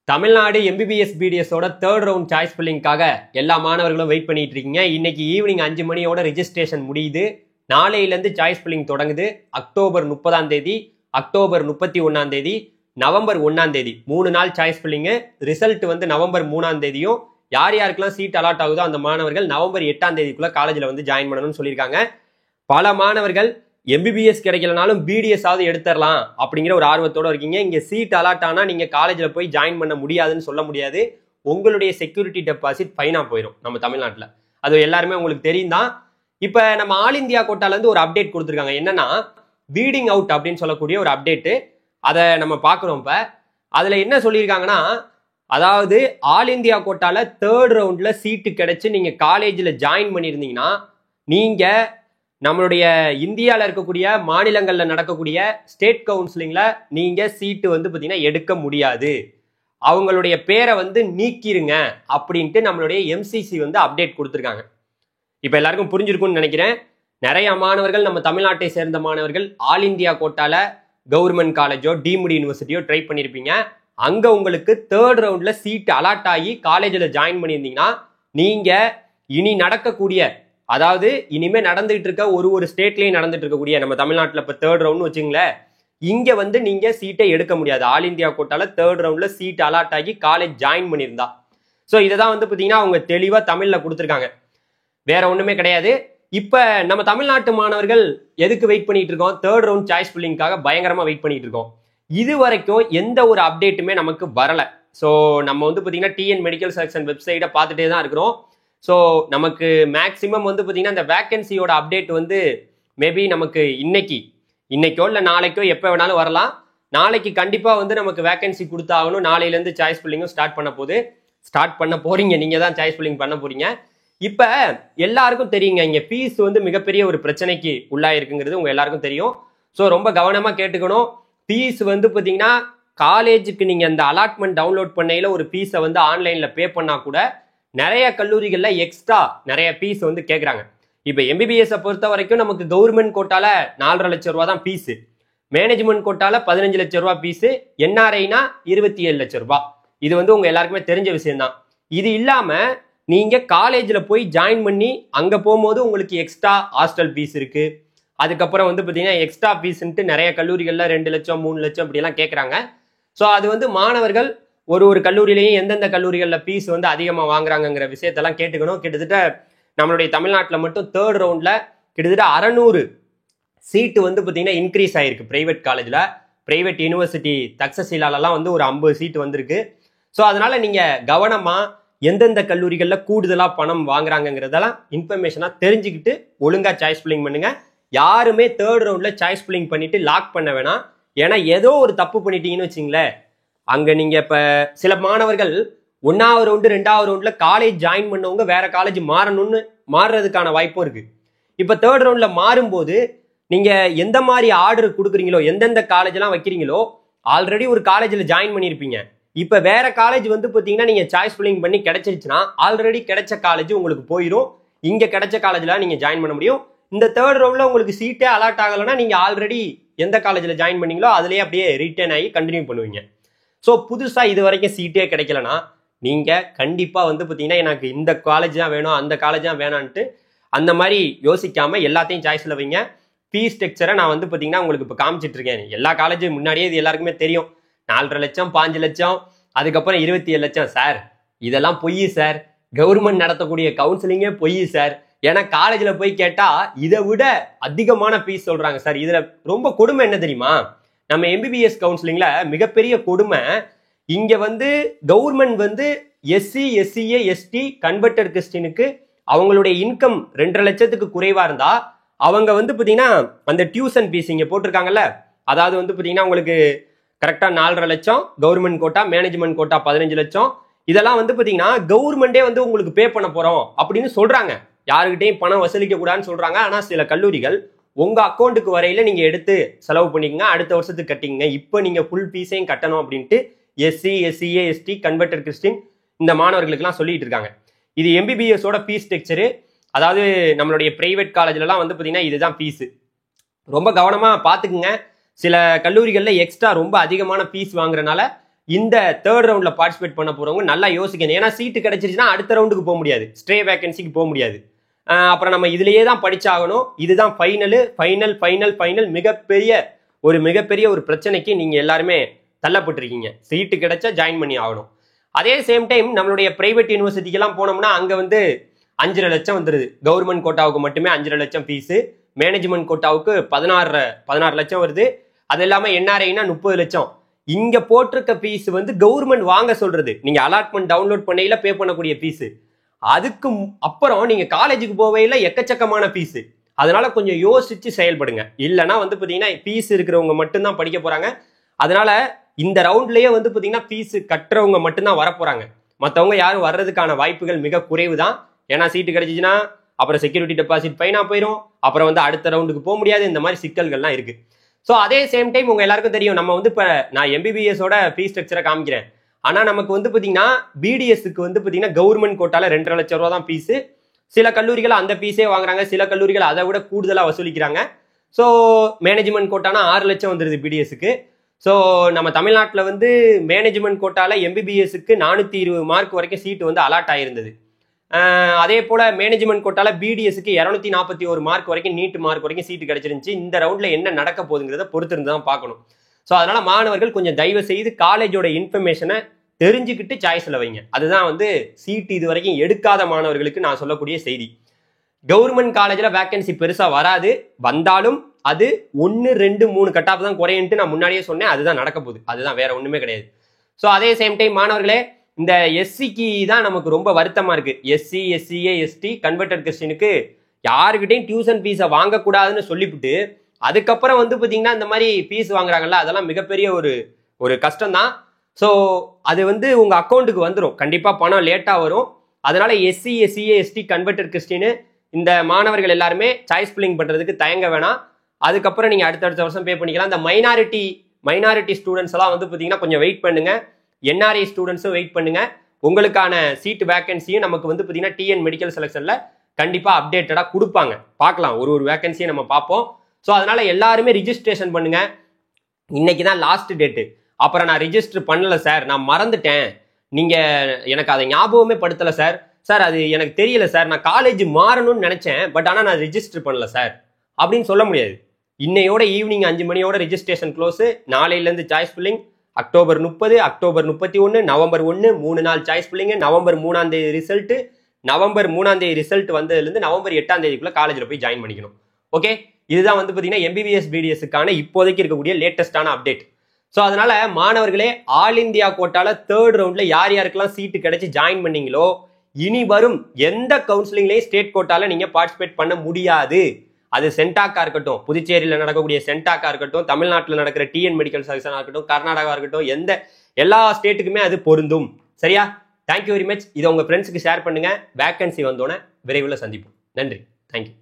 Tamil Nadu MBBS பிடிஎஸோட third round choice ஃபில்லிங்காக எல்லா மாணவர்களும் வெயிட் பண்ணிட்டு இருக்கீங்க. இன்னைக்கு ஈவினிங் 5 மணியோட ரெஜிஸ்ட்ரேஷன் முடியுது. நாளையிலேருந்து சாய்ஸ் ஃபில்லிங் தொடங்குது. அக்டோபர் 30ஆம் தேதி, அக்டோபர் 31ஆம் தேதி, நவம்பர் 1ஆம் தேதி 3 நாள் சாய்ஸ் ஃபில்லிங்கு. ரிசல்ட் வந்து நவம்பர் 3ஆம் தேதியும் யார் யாருக்கெல்லாம் சீட் அலாட் ஆகுதோ அந்த மாணவர்கள் நவம்பர் 8ஆம் தேதிக்குள்ள காலேஜில் வந்து ஜாயின் பண்ணணும்னு சொல்லியிருக்காங்க. பல மாணவர்கள் எம்பிபிஎஸ் கிடைக்கலனாலும் பிடிஎஸ் ஆவது எடுத்துடலாம் அப்படிங்கிற ஒரு ஆர்வத்தோட இருக்கீங்க. இங்க சீட் அலாட் ஆனா நீங்க காலேஜ்ல போய் ஜாயின் பண்ண முடியாதுன்னு சொல்ல முடியாது. உங்களுடைய செக்யூரிட்டி டெபாசிட் ஃபைனா போயிடும் நம்ம தமிழ்நாட்டில். அது எல்லாருமே உங்களுக்கு தெரியும் தான். இப்ப நம்ம ஆல் இந்தியா கோட்டால இருந்து ஒரு அப்டேட் கொடுத்துருக்காங்க. என்னன்னா பீடிங் அவுட் அப்படின்னு சொல்லக்கூடிய ஒரு அப்டேட்டு. அதை நம்ம பார்க்குறோம். இப்ப அதுல என்ன சொல்லியிருக்காங்கன்னா, அதாவது ஆல் இந்தியா கோட்டால தேர்ட் ரவுண்ட்ல சீட்டு கிடைச்சு நீங்க காலேஜில் ஜாயின் பண்ணியிருந்தீங்கன்னா நீங்க நம்மளுடைய இந்தியாவில் இருக்கக்கூடிய மாநிலங்களில் நடக்கக்கூடிய ஸ்டேட் கவுன்சிலிங்ல நீங்க சீட்டு வந்து பார்த்தீங்கன்னா எடுக்க முடியாது. அவங்களுடைய பேரை வந்து நீக்கிருங்க அப்படின்ட்டு நம்மளுடைய எம்சிசி வந்து அப்டேட் கொடுத்துருக்காங்க. இப்போ எல்லாருக்கும் புரிஞ்சிருக்கும்னு நினைக்கிறேன். நிறைய மாணவர்கள் நம்ம தமிழ்நாட்டை சேர்ந்த மாணவர்கள் ஆல் இந்தியா கோட்டால கவர்மெண்ட் காலேஜோ டீம்டு யூனிவர்சிட்டியோ ட்ரை பண்ணியிருப்பீங்க. அங்கே உங்களுக்கு தேர்ட் ரவுண்ட்ல சீட் அலாட் ஆகி காலேஜில் ஜாயின் பண்ணியிருந்தீங்கன்னா நீங்க இனி நடக்கக்கூடிய, அதாவது இனிமே நடந்துட்டு இருக்க ஒரு ஸ்டேட்லயும் நடந்துட்டு இருக்கக்கூடிய நம்ம தமிழ்நாட்டில் இப்போ தேர்ட் ரவுண்ட் வச்சுங்களேன், இங்க வந்து நீங்க சீட்டை எடுக்க முடியாது. ஆல் இந்தியா கோட்டால தேர்ட் ரவுண்ட்ல சீட் அலாட் ஆகி காலேஜ் ஜாயின் பண்ணியிருந்தா. ஸோ இதை தான் வந்து பார்த்தீங்கன்னா அவங்க தெளிவா தமிழ்ல கொடுத்துருக்காங்க. வேற ஒண்ணுமே கிடையாது. இப்ப நம்ம தமிழ்நாட்டு மாணவர்கள் எதுக்கு வெயிட் பண்ணிட்டு இருக்கோம்? தேர்ட் ரவுண்ட் சாய்ஸ் ஃபில்லிங்காக பயங்கரமா வெயிட் பண்ணிட்டு இருக்கோம். இது வரைக்கும் எந்த ஒரு அப்டேட்டுமே நமக்கு வரல. ஸோ நம்ம வந்து பார்த்தீங்கன்னா டிஎன் மெடிக்கல் செலக்ஷன் வெப்சைட்டை பார்த்துட்டே தான் இருக்கிறோம். ஸோ நமக்கு மேக்சிமம் வந்து பார்த்தீங்கன்னா இந்த வேக்கன்சியோட அப்டேட் வந்து மேபி நமக்கு இன்னைக்கோ இல்லை நாளைக்கோ எப்போ வேணாலும் வரலாம். நாளைக்கு கண்டிப்பாக வந்து நமக்கு வேக்கன்சி கொடுத்தாகணும். நாளையிலேருந்து சாய்ஸ் ஃபில்லிங்கும் ஸ்டார்ட் பண்ண போறீங்க. நீங்கள் தான் சாய்ஸ் ஃபில்லிங் பண்ண போறீங்க. இப்போ எல்லாருக்கும் தெரியுங்க, இங்கே ஃபீஸ் வந்து மிகப்பெரிய ஒரு பிரச்சனைக்கு உள்ளாயிருக்குங்கிறது உங்கள் எல்லாருக்கும் தெரியும். ஸோ ரொம்ப கவனமாக கேட்டுக்கணும். ஃபீஸ் வந்து பார்த்தீங்கன்னா காலேஜுக்கு நீங்கள் அந்த அலாட்மெண்ட் டவுன்லோட் பண்ணையில் ஒரு ஃபீஸை வந்து ஆன்லைனில் பே பண்ணால் கூட நிறைய கல்லூரிகள்ல எக்ஸ்ட்ரா நிறைய ஃபீஸ் வந்து கேட்குறாங்க. இப்போ எம்பிபிஎஸ் பொறுத்த வரைக்கும் நமக்கு கவர்மெண்ட் கோட்டால 4.5 லட்சம் ரூபா தான் ஃபீஸு, மேனேஜ்மெண்ட் கோட்டால 15 லட்சம் ரூபா ஃபீஸு, என்ஆர்ஐனா 27 லட்சம் ரூபாய். இது வந்து உங்க எல்லாருக்குமே தெரிஞ்ச விஷயம் தான். இது இல்லாம நீங்க காலேஜில் போய் ஜாயின் பண்ணி அங்க போகும்போது உங்களுக்கு எக்ஸ்ட்ரா ஹாஸ்டல் ஃபீஸ் இருக்கு. அதுக்கப்புறம் வந்து பார்த்தீங்கன்னா எக்ஸ்ட்ரா ஃபீஸ்ன்ட்டு நிறைய கல்லூரிகள்ல 2 லட்சம் 3 லட்சம் அப்படியெல்லாம் கேட்குறாங்க. ஸோ அது வந்து மாணவர்கள் ஒரு கல்லூரியிலையும் எந்தெந்த கல்லூரிகளில் ஃபீஸ் வந்து அதிகமாக வாங்குறாங்கிற விஷயத்தெல்லாம் கேட்டுக்கணும். கிட்டத்தட்ட நம்மளுடைய தமிழ்நாட்டில் மட்டும் தேர்ட் ரவுண்ட்ல கிட்டத்தட்ட 600 சீட்டு வந்து பார்த்தீங்கன்னா இன்க்ரீஸ் ஆயிருக்கு. பிரைவேட் காலேஜில், பிரைவேட் யூனிவர்சிட்டி தக்சசீலாலெல்லாம் வந்து ஒரு 50 சீட்டு வந்திருக்கு. ஸோ அதனால நீங்க கவனமா எந்தெந்த கல்லூரிகளில் கூடுதலாக பணம் வாங்குறாங்கிறதெல்லாம் இன்ஃபர்மேஷனாக தெரிஞ்சுக்கிட்டு ஒழுங்கா சாய்ஸ் ஃபில்லிங் பண்ணுங்க. யாருமே தேர்ட் ரவுண்ட்ல சாய்ஸ் ஃபில்லிங் பண்ணிட்டு லாக் பண்ண வேணாம். ஏன்னா ஏதோ ஒரு தப்பு பண்ணிட்டீங்கன்னு வச்சுங்களேன், அங்க நீங்க இப்ப சில மாணவர்கள் 1ஆவது ரவுண்டு 2ஆவது ரவுண்ட்ல காலேஜ் ஜாயின் பண்ணவங்க வேற காலேஜ் மாறுறதுக்கான வாய்ப்பும் இருக்கு. இப்ப தேர்ட் ரவுண்ட்ல மாறும்போது நீங்க எந்த மாதிரி ஆர்டர் கொடுக்குறீங்களோ, எந்தெந்த காலேஜ் எல்லாம் வைக்கிறீங்களோ, ஆல்ரெடி ஒரு காலேஜ்ல ஜாயின் பண்ணியிருப்பீங்க. இப்ப வேற காலேஜ் வந்து பாத்தீங்கன்னா நீங்க சாய்ஸ் ஃபில்லிங் பண்ணி கிடைச்சிருச்சுன்னா ஆல்ரெடி கிடைச்ச காலேஜ் உங்களுக்கு போயிடும். இங்க கிடைச்ச காலேஜ்ல நீங்க ஜாயின் பண்ண முடியும். இந்த தேர்ட் ரவுண்ட்ல உங்களுக்கு சீட்டே அலாட் ஆகலைன்னா நீங்க ஆல்ரெடி எந்த காலேஜ்ல ஜாயின் பண்ணீங்களோ அதுலயே அப்படியே ரிட்டர்ன் ஆகி கண்டினியூ பண்ணுவீங்க. ஸோ புதுசாக இது வரைக்கும் சீட்டே கிடைக்கலனா நீங்கள் கண்டிப்பாக வந்து பார்த்தீங்கன்னா எனக்கு இந்த காலேஜ் தான் வேணும் அந்த காலேஜ் தான் வேணான்ட்டு அந்த மாதிரி யோசிக்காமல் எல்லாத்தையும் சாய்ஸில் வைங்க. ஃபீஸ் ஸ்ட்ரக்சரை நான் வந்து பார்த்தீங்கன்னா உங்களுக்கு இப்போ காமிச்சிட்டு இருக்கேன். எல்லா காலேஜும் முன்னாடியே இது எல்லாருக்குமே தெரியும். 4.5 லட்சம் 5 லட்சம் அதுக்கப்புறம் 27 லட்சம். சார் இதெல்லாம் பொய் சார், கவர்மெண்ட் நடத்தக்கூடிய கவுன்சிலிங்கே பொய் சார். ஏன்னா காலேஜில் போய் கேட்டால் இதை விட அதிகமான ஃபீஸ் சொல்கிறாங்க சார். இதில் ரொம்ப கொடுமை என்ன தெரியுமா? நம்ம எம்பிபிஎஸ் கவுன்சிலிங்ல மிகப்பெரிய கொடுமை, இங்க வந்து கவர்மெண்ட் வந்து எஸ்சி எஸ்சிஏ எஸ்டி கன்வெர்டட் கிறிஸ்டினுக்கு அவங்களுடைய இன்கம் 2.5 லட்சத்துக்கு குறைவா இருந்தா அவங்க வந்து பாத்தீங்கன்னா அந்த டியூஷன் ஃபீஸ் இங்க போட்டிருக்காங்கல்ல, அதாவது வந்து பாத்தீங்கன்னா உங்களுக்கு கரெக்டா 4.5 லட்சம் கவர்மெண்ட் கோட்டா, மேனேஜ்மெண்ட் கோட்டா 15 லட்சம், இதெல்லாம் வந்து பாத்தீங்கன்னா கவர்மெண்டே வந்து உங்களுக்கு பே பண்ண போறோம் அப்படின்னு சொல்றாங்க. யாருக்கிட்டையும் பணம் வசூலிக்க கூடாதுன்னு சொல்றாங்க. ஆனா சில கல்லூரிகள் உங்க அக்கௌண்ட்டுக்கு வரையில நீங்க எடுத்து செலவு பண்ணிக்கங்க, அடுத்த வருஷத்துக்கு கட்டிங்க, இப்போ நீங்க ஃபுல் ஃபீஸையும் கட்டணும் அப்படின்ட்டு SC SCA ST converted Christian இந்த மாணவர்களுக்கெல்லாம் சொல்லிட்டு இருக்காங்க. இது எம்பிபிஎஸோட ஃபீஸ் ஸ்ட்ரக்சரு. அதாவது நம்மளுடைய பிரைவேட் காலேஜ்லாம் வந்து பார்த்தீங்கன்னா இதுதான் ஃபீஸு. ரொம்ப கவனமாக பார்த்துக்குங்க. சில கல்லூரிகளில் எக்ஸ்ட்ரா ரொம்ப அதிகமான ஃபீஸ் வாங்குறதுனால இந்த தேர்ட் ரவுண்ட்ல பார்ட்டிசிபேட் பண்ண போறவங்க நல்லா யோசிக்கணும். ஏன்னா சீட்டு கிடைச்சிருச்சுன்னா அடுத்த ரவுண்டுக்கு போக முடியாது, ஸ்ட்ரே வேகன்சிக்கு போக முடியாது. அப்புறம் நம்ம இதுலயே தான் படிச்சாகணும். இதுதான் ஃபைனல் மிகப்பெரிய ஒரு பிரச்சனைக்கு நீங்க எல்லாருமே தள்ளப்பட்டிருக்கீங்க. சீட்டு கிடைச்சா ஜாயின் பண்ணி ஆகணும். அதே சேம் டைம் நம்மளுடைய பிரைவேட் யூனிவர்சிட்டிக்கெல்லாம் போனோம்னா அங்க வந்து 5.5 லட்சம் வந்துருது. கவர்மெண்ட் கோட்டாவுக்கு மட்டுமே 5.5 லட்சம் ஃபீஸு, மேனேஜ்மெண்ட் கோட்டாவுக்கு 16 லட்சம் வருது. அது இல்லாம என்ஆர்ஐனா 30 லட்சம். இங்க போட்டிருக்க ஃபீஸ் வந்து கவர்மெண்ட் வாங்க சொல்றது, நீங்க அலாட்மெண்ட் டவுன்லோட் பண்ணையில பே பண்ணக்கூடிய ஃபீஸ். அதுக்கு அப்புறம் நீங்க காலேஜுக்கு போவையில எக்கச்சக்கமான ஃபீஸ். அதனால கொஞ்சம் யோசிச்சு செயல்படுங்க. இல்லைன்னா வந்து பாத்தீங்கன்னா ஃபீஸ் இருக்கிறவங்க மட்டும்தான் படிக்க போறாங்க. அதனால இந்த ரவுண்ட்லயே வந்து பாத்தீங்கன்னா ஃபீஸ் கட்டுறவங்க மட்டும்தான் வரப்போறாங்க. மற்றவங்க யாரும் வர்றதுக்கான வாய்ப்புகள் மிக குறைவு தான். ஏன்னா சீட்டு கிடைச்சிச்சுன்னா அப்புறம் செக்யூரிட்டி டெபாசிட் ஃபைனா போயிடும், அப்புறம் வந்து அடுத்த ரவுண்டுக்கு போக முடியாது. இந்த மாதிரி சிக்கல்கள்லாம் இருக்கு. ஸோ அதே சேம் டைம் உங்க எல்லாருக்கும் தெரியும், நம்ம வந்து இப்போ நான் எம்பிபிஎஸோட ஃபீஸ் ஸ்ட்ரக்சரை காமிக்கிறேன். ஆனால் நமக்கு வந்து பார்த்தீங்கன்னா பிடிஎஸ்க்கு வந்து பார்த்தீங்கன்னா கவர்மெண்ட் கோட்டால 2.5 லட்சம் ரூபா தான் ஃபீஸு. சில கல்லூரிகள் அந்த ஃபீஸே வாங்குறாங்க, சில கல்லூரிகள் அதை விட கூடுதலாக வசூலிக்கிறாங்க. ஸோ மேனேஜ்மெண்ட் கோட்டானா 6 லட்சம் வந்துருது பிடிஎஸ்க்கு. ஸோ நம்ம தமிழ்நாட்டில் வந்து மேனேஜ்மெண்ட் கோட்டால எம்பிபிஎஸ்க்கு 420 மார்க் வரைக்கும் சீட்டு வந்து அலாட் ஆயிருந்தது. அதே போல மேனேஜ்மெண்ட் கோட்டால பிடிஎஸ்க்கு 241 மார்க் வரைக்கும், நீட் மார்க் வரைக்கும் சீட்டு கிடைச்சிருந்துச்சு. இந்த ரவுண்ட்ல என்ன நடக்க போகுதுங்கிறத பொறுத்திருந்து தான் பார்க்கணும். ஸோ அதனால மாணவர்கள் கொஞ்சம் தயவு செய்து காலேஜோட இன்ஃபர்மேஷனை தெரிஞ்சுக்கிட்டு சாய்ஸ்ல வைங்க. அதுதான் வந்து சீட்டு இது வரைக்கும் எடுக்காத மாணவர்களுக்கு நான் சொல்லக்கூடிய செய்தி. கவர்மெண்ட் காலேஜ்ல வேகன்சி பெருசா வராது, வந்தாலும் அது 1, 2, 3 கட் ஆஃப் தான் குறையுன்ட்டு நான் முன்னாடியே சொன்னேன். அதுதான் நடக்க போகுது, அதுதான், வேற ஒண்ணுமே கிடையாது. ஸோ அதே சேம் டைம் மாணவர்களே, இந்த எஸ்சிக்கு தான் நமக்கு ரொம்ப வருத்தமா இருக்கு. எஸ்சி, எஸ்சிஏ, எஸ்டி, கன்வெர்டட் கிறிஸ்டினுக்கு யாருக்கிட்டையும் டியூஷன் ஃபீஸை வாங்கக்கூடாதுன்னு சொல்லிவிட்டு அதுக்கப்புறம் வந்து பார்த்தீங்கன்னா இந்த மாதிரி ஃபீஸ் வாங்குறாங்கல்ல, அதெல்லாம் மிகப்பெரிய ஒரு கஷ்டம் தான். ஸோ அது வந்து உங்க அக்கௌண்ட்டுக்கு வந்துடும், கண்டிப்பாக பணம் லேட்டாக வரும். அதனால SC, SCA, ST, converted Christian இந்த மாணவர்கள் எல்லாருமே சாய்ஸ் ஃபில்லிங் பண்றதுக்கு தயங்க வேணாம். அதுக்கப்புறம் நீங்க அடுத்தடுத்த வருஷம் பே பண்ணிக்கலாம். இந்த மைனாரிட்டி ஸ்டூடெண்ட்ஸ் எல்லாம் வந்து பார்த்தீங்கன்னா கொஞ்சம் வெயிட் பண்ணுங்க. என்ஆர்ஐ ஸ்டூடெண்ட்ஸும் வெயிட் பண்ணுங்க. உங்களுக்கான சீட் வேகன்சியும் நமக்கு வந்து பார்த்தீங்கன்னா டிஎன் மெடிக்கல் செலெக்ஷன்ல கண்டிப்பாக அப்டேட்டடாக கொடுப்பாங்க. பார்க்கலாம், ஒரு வேகன்சியை நம்ம பார்ப்போம். ஸோ அதனால எல்லாருமே ரிஜிஸ்ட்ரேஷன் பண்ணுங்க. இன்னைக்கு தான் லாஸ்ட் டேட்டு. அப்புறம் நான் ரிஜிஸ்டர் பண்ணல சார், நான் மறந்துட்டேன், நீங்க எனக்கு அதை ஞாபகமே படுத்தலை சார், அது எனக்கு தெரியல சார், நான் காலேஜ் மாறணும்னு நினைச்சேன், பட் ஆனால் நான் ரிஜிஸ்டர் பண்ணல சார் அப்படின்னு சொல்ல முடியாது. இன்னையோட ஈவினிங் 5 மணியோட ரிஜிஸ்ட்ரேஷன் க்ளோஸ். நாளையிலேருந்து choice filling October 30, October 31, November 1, 3 நாள் சாய்ஸ் ஃபில்லிங். நவம்பர் 3ஆம் தேதி ரிசல்ட். நவம்பர் 3ஆம் தேதி ரிசல்ட் வந்ததுலேருந்து நவம்பர் 8ஆம் தேதிக்குள்ள காலேஜில் போய் ஜாயின் பண்ணிக்கணும். ஓகே, இதுதான் வந்து பார்த்தீங்கன்னா எம்பிபிஎஸ் பிடிஎஸ்க்கான இப்போதைக்கு இருக்கக்கூடிய லேட்டஸ்டான அப்டேட். ஸோ அதனால மாணவர்களே, ஆல் இந்தியா கோட்டால தேர்ட் ரவுண்ட்ல யார் யாருக்கெல்லாம் சீட்டு கிடைச்சி ஜாயின் பண்ணீங்களோ, இனி வரும் எந்த கவுன்சிலிங்லையும் ஸ்டேட் கோட்டால நீங்க பார்ட்டிசிபேட் பண்ண முடியாது. அது சென்டாக்கா இருக்கட்டும், புதுச்சேரியில் நடக்கக்கூடிய சென்டாக்கா இருக்கட்டும், தமிழ்நாட்டில் நடக்கிற டிஎன் மெடிக்கல் செலெக்ஷனா இருக்கட்டும், கர்நாடகா இருக்கட்டும், எல்லா ஸ்டேட்டுக்குமே அது பொருந்தும். சரியா? Thank you very much. இதை உங்க ஃப்ரெண்ட்ஸுக்கு ஷேர் பண்ணுங்க. வேகன்சி வந்தோன்னே விரைவில் சந்திப்போம். நன்றி, தேங்க்யூ.